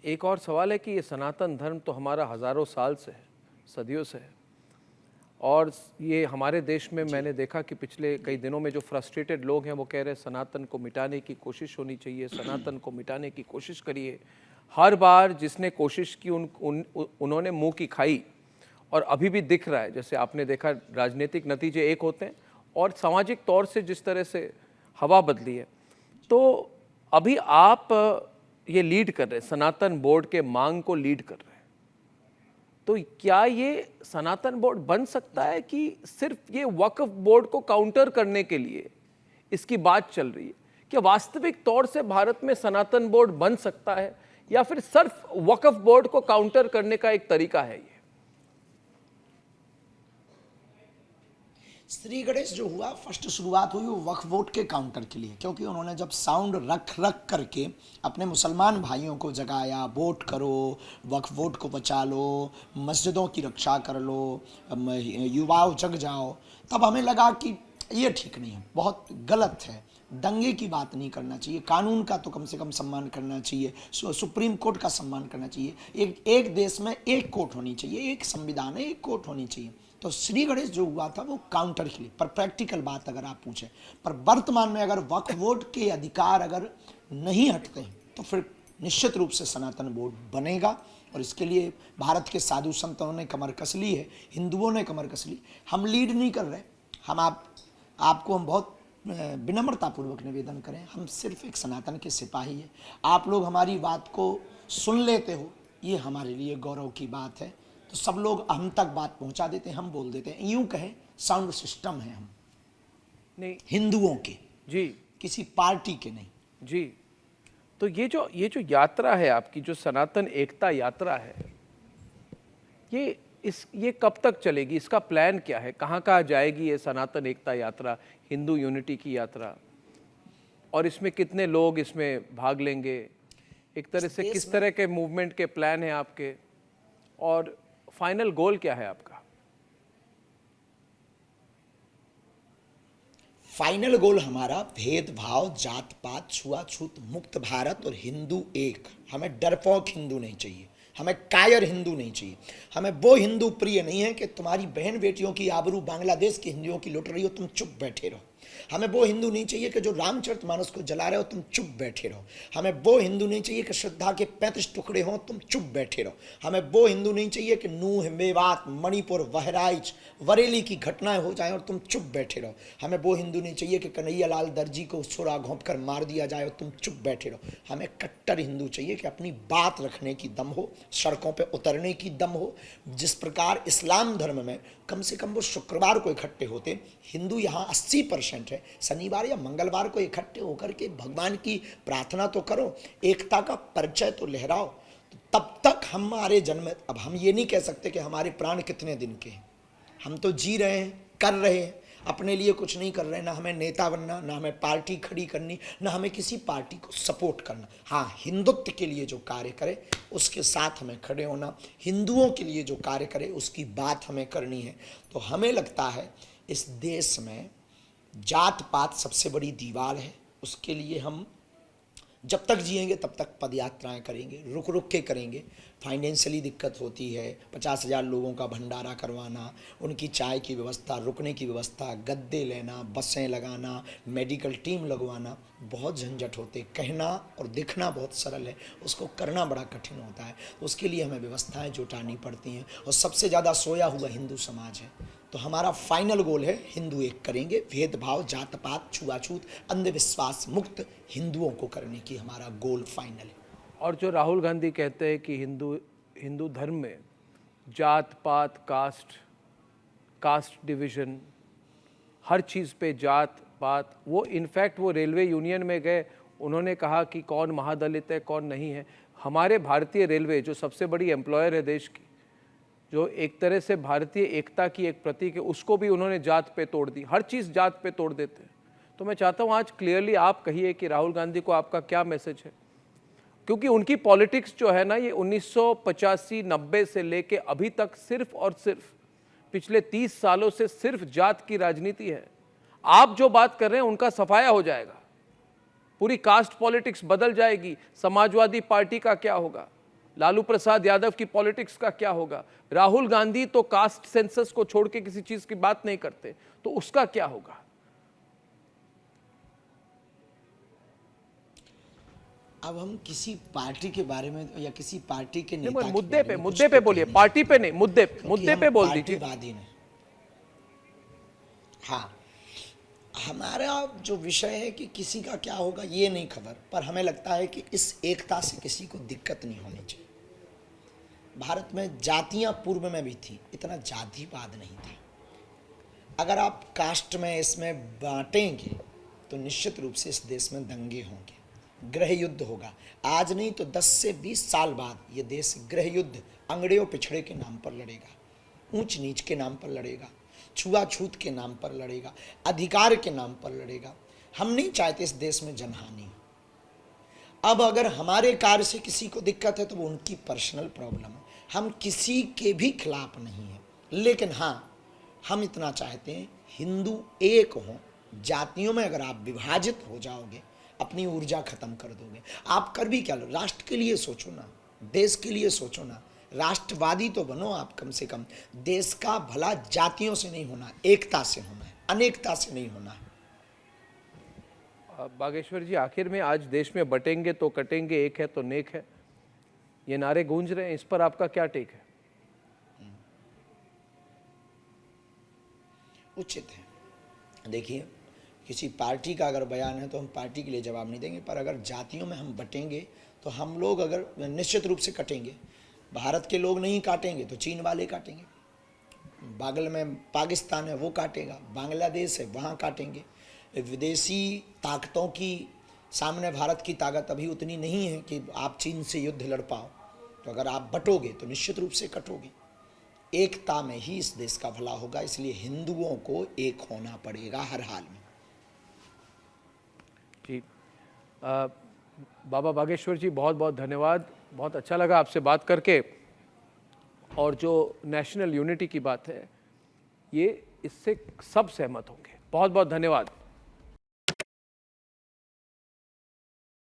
एक और सवाल है कि ये सनातन धर्म तो हमारा हज़ारों साल से है, सदियों से है, और ये हमारे देश में मैंने देखा कि पिछले कई दिनों में जो फ्रस्ट्रेटेड लोग हैं वो कह रहे हैं सनातन को मिटाने की कोशिश होनी चाहिए, सनातन को मिटाने की कोशिश करिए। हर बार जिसने कोशिश की उन्होंने मुंह की खाई, और अभी भी दिख रहा है, जैसे आपने देखा राजनीतिक नतीजे एक होते हैं और सामाजिक तौर से जिस तरह से हवा बदली है। तो अभी आप ये लीड कर रहे हैं, सनातन बोर्ड के मांग को लीड कर रहे हैं, तो क्या ये सनातन बोर्ड बन सकता है कि सिर्फ ये वक्फ बोर्ड को काउंटर करने के लिए इसकी बात चल रही है? क्या वास्तविक तौर से भारत में सनातन बोर्ड बन सकता है, या फिर सिर्फ वक्फ बोर्ड को काउंटर करने का एक तरीका है ये? श्री गणेश जो हुआ, फर्स्ट शुरुआत हुई वो वक्फ बोर्ड के काउंटर के लिए, क्योंकि उन्होंने जब साउंड रख करके अपने मुसलमान भाइयों को जगाया, वोट करो, वक्फ बोर्ड को बचा लो, मस्जिदों की रक्षा कर लो, युवाओं जग जाओ, तब हमें लगा कि ये ठीक नहीं है, बहुत गलत है, दंगे की बात नहीं करना चाहिए, कानून का तो कम से कम सम्मान करना चाहिए, सुप्रीम कोर्ट का सम्मान करना चाहिए, एक देश में एक कोर्ट होनी चाहिए, एक संविधान है, एक कोर्ट होनी चाहिए। तो श्री गणेश जो हुआ था वो काउंटर के लिए, पर प्रैक्टिकल बात अगर आप पूछें, पर वर्तमान में अगर वक्फ बोर्ड के अधिकार अगर नहीं हटते हैं तो फिर निश्चित रूप से सनातन बोर्ड बनेगा, और इसके लिए भारत के साधु संतों ने कमर कस ली है, हिंदुओं ने कमर कस ली। हम लीड नहीं कर रहे, हम आपको हम बहुत विनम्रतापूर्वक निवेदन करें, हम सिर्फ एक सनातन के सिपाही हैं। आप लोग हमारी बात को सुन लेते हो, ये हमारे लिए गौरव की बात है। तो सब लोग हम तक बात पहुंचा देते हैं, हम बोल देते हैं, यूं कहें साउंड सिस्टम है हम नहीं, हिंदुओं के जी, किसी पार्टी के नहीं जी। तो ये जो यात्रा है आपकी, जो सनातन एकता यात्रा है, ये कब तक चलेगी? इसका प्लान क्या है? कहाँ कहाँ जाएगी ये सनातन एकता यात्रा, हिंदू यूनिटी की यात्रा, और इसमें कितने लोग इसमें भाग लेंगे? एक तरह से किस तरह के मूवमेंट के प्लान हैं आपके, और फाइनल गोल क्या है आपका? फाइनल गोल हमारा भेदभाव, जात पात, छुआछूत मुक्त भारत और हिंदू एक। हमें डरपोक हिंदू नहीं चाहिए, हमें कायर हिंदू नहीं चाहिए, हमें वो हिंदू प्रिय नहीं है कि तुम्हारी बहन बेटियों की आबरू बांग्लादेश के हिंदुओं की लुट रही हो, तुम चुप बैठे रहो। हमें वो हिंदू नहीं चाहिए कि जो रामचरितमानस को जला रहे हो तुम चुप बैठे रहो। हमें वो हिंदू नहीं चाहिए कि श्रद्धा के 35 टुकड़े हों, तुम चुप बैठे रहो। हमें वो हिंदू नहीं चाहिए कि नूह, मेवात, मणिपुर, बहराइच, बरेली की घटनाएं हो जाएं और तुम चुप बैठे रहो। हमें वो हिंदू नहीं चाहिए कि कन्हैया लाल दर्जी को छुरा घोंप कर मार दिया जाए और तुम चुप बैठे रहो। हमें कट्टर हिंदू चाहिए कि अपनी बात रखने की दम हो, सड़कों पर उतरने की दम हो। जिस प्रकार इस्लाम धर्म में कम से कम वो शुक्रवार को इकट्ठे होते, हिंदू यहाँ 80% है, शनिवार या मंगलवार को इकट्ठे होकर के भगवान की प्रार्थना तो करो, एकता का परिचय तो लहराओ। तो तब तक हमारे जन्म, अब हम ये नहीं कह सकते कि हमारे प्राण कितने दिन के हैं, हम तो जी रहे हैं, कर रहे हैं, अपने लिए कुछ नहीं कर रहे हैं। ना हमें नेता बनना, ना हमें पार्टी खड़ी करनी, ना हमें किसी पार्टी को सपोर्ट करना। हाँ, हिंदुत्व के लिए जो कार्य करे उसके साथ हमें खड़े होना, हिंदुओं के लिए जो कार्य करे उसकी बात हमें करनी है। तो हमें लगता है इस देश में जात पात सबसे बड़ी दीवार है, उसके लिए हम जब तक जिएंगे तब तक पदयात्राएं करेंगे, रुक रुक के करेंगे। फाइनेंशियली दिक्कत होती है, 50,000 लोगों का भंडारा करवाना, उनकी चाय की व्यवस्था, रुकने की व्यवस्था, गद्दे लेना, बसें लगाना, मेडिकल टीम लगवाना, बहुत झंझट होते। कहना और दिखना बहुत सरल है, उसको करना बड़ा कठिन होता है। तो उसके लिए हमें व्यवस्थाएं जुटानी पड़ती हैं, और सबसे ज़्यादा सोया हुआ हिंदू समाज है। तो हमारा फाइनल गोल है हिंदू एक करेंगे, भेदभाव, जात पात, छुआछूत, अंधविश्वास मुक्त हिंदुओं को करने की हमारा गोल फाइनल है। और जो राहुल गांधी कहते हैं कि हिंदू धर्म में जात पात, कास्ट डिवीज़न, हर चीज़ पे जात पात, वो इनफैक्ट वो रेलवे यूनियन में गए, उन्होंने कहा कि कौन महादलित है कौन नहीं है। हमारे भारतीय रेलवे जो सबसे बड़ी एम्प्लॉयर है देश की, जो एक तरह से भारतीय एकता की एक प्रतीक है, उसको भी उन्होंने जात पे तोड़ दी। हर चीज़ जात पे तोड़ देते हैं। तो मैं चाहता हूँ आज क्लियरली आप कहिए कि राहुल गांधी को आपका क्या मैसेज है, क्योंकि उनकी पॉलिटिक्स जो है ना, ये 1985-90 से लेके अभी तक सिर्फ और सिर्फ पिछले 30 सालों से सिर्फ जात की राजनीति है। आप जो बात कर रहे हैं उनका सफाया हो जाएगा, पूरी कास्ट पॉलिटिक्स बदल जाएगी। समाजवादी पार्टी का क्या होगा, लालू प्रसाद यादव की पॉलिटिक्स का क्या होगा? राहुल गांधी तो कास्ट सेंसस को छोड़ के किसी चीज की बात नहीं करते, तो उसका क्या होगा? अब हम किसी पार्टी के बारे में या किसी पार्टी के नहीं, नेता के मुद्दे बारे पे में मुद्दे कुछ पे तो बोलिए, कह नहीं पार्टी पे नहीं, मुद्दे सकते, मुद्दे क्योंकि पे हम बोल दीजिए। पार्टीवादी नहीं। हाँ, हमारा जो विषय है कि किसी का क्या होगा ये नहीं खबर, पर हमें लगता है कि इस एकता से किसी को दिक्कत नहीं होनी चाहिए। भारत में जातियां पूर्व में भी थी, इतना जातिवाद नहीं था। अगर आप कास्ट में इसमें बांटेंगे तो निश्चित रूप से इस देश में दंगे होंगे, गृह युद्ध होगा। आज नहीं तो 10 से 20 साल बाद ये देश गृह युद्ध, अंगड़े पिछड़े के नाम पर लड़ेगा, ऊंच नीच के नाम पर लड़ेगा, छुआछूत के नाम पर लड़ेगा, अधिकार के नाम पर लड़ेगा। हम नहीं चाहते इस देश में जनहानि। अब अगर हमारे कार्य से किसी को दिक्कत है तो वो उनकी पर्सनल प्रॉब्लम है, हम किसी के भी खिलाफ नहीं हैं। लेकिन हाँ, हम इतना चाहते हैं हिंदू एक हों। जातियों में अगर आप विभाजित हो जाओगे, अपनी ऊर्जा खत्म कर दोगे। आप कर भी क्या लो, राष्ट्र के लिए सोचो ना, देश के लिए सोचो ना, राष्ट्रवादी तो बनो आप कम से कम। देश का भला जातियों से नहीं होना, एकता से होना है, अनेकता से नहीं होना है। बागेश्वर जी, आखिर में आज देश में बटेंगे तो कटेंगे, एक है तो नेक है, ये नारे गूंज रहे हैं, इस पर आपका क्या टेक है? उचित है। देखिए, किसी पार्टी का अगर बयान है तो हम पार्टी के लिए जवाब नहीं देंगे, पर अगर जातियों में हम बटेंगे तो हम लोग अगर निश्चित रूप से कटेंगे। भारत के लोग नहीं काटेंगे तो चीन वाले काटेंगे, बगल में पाकिस्तान है वो काटेगा, बांग्लादेश है वहाँ काटेंगे। विदेशी ताकतों की सामने भारत की ताकत अभी उतनी नहीं है कि आप चीन से युद्ध लड़ पाओ। तो अगर आप बटोगे तो निश्चित रूप से कटोगे। एकता में ही इस देश का भला होगा, इसलिए हिंदुओं को एक होना पड़ेगा हर हाल में। जी, बाबा बागेश्वर जी, बहुत बहुत धन्यवाद। बहुत अच्छा लगा आपसे बात करके। और जो नेशनल यूनिटी की बात है, ये इससे सब सहमत होंगे। बहुत बहुत धन्यवाद।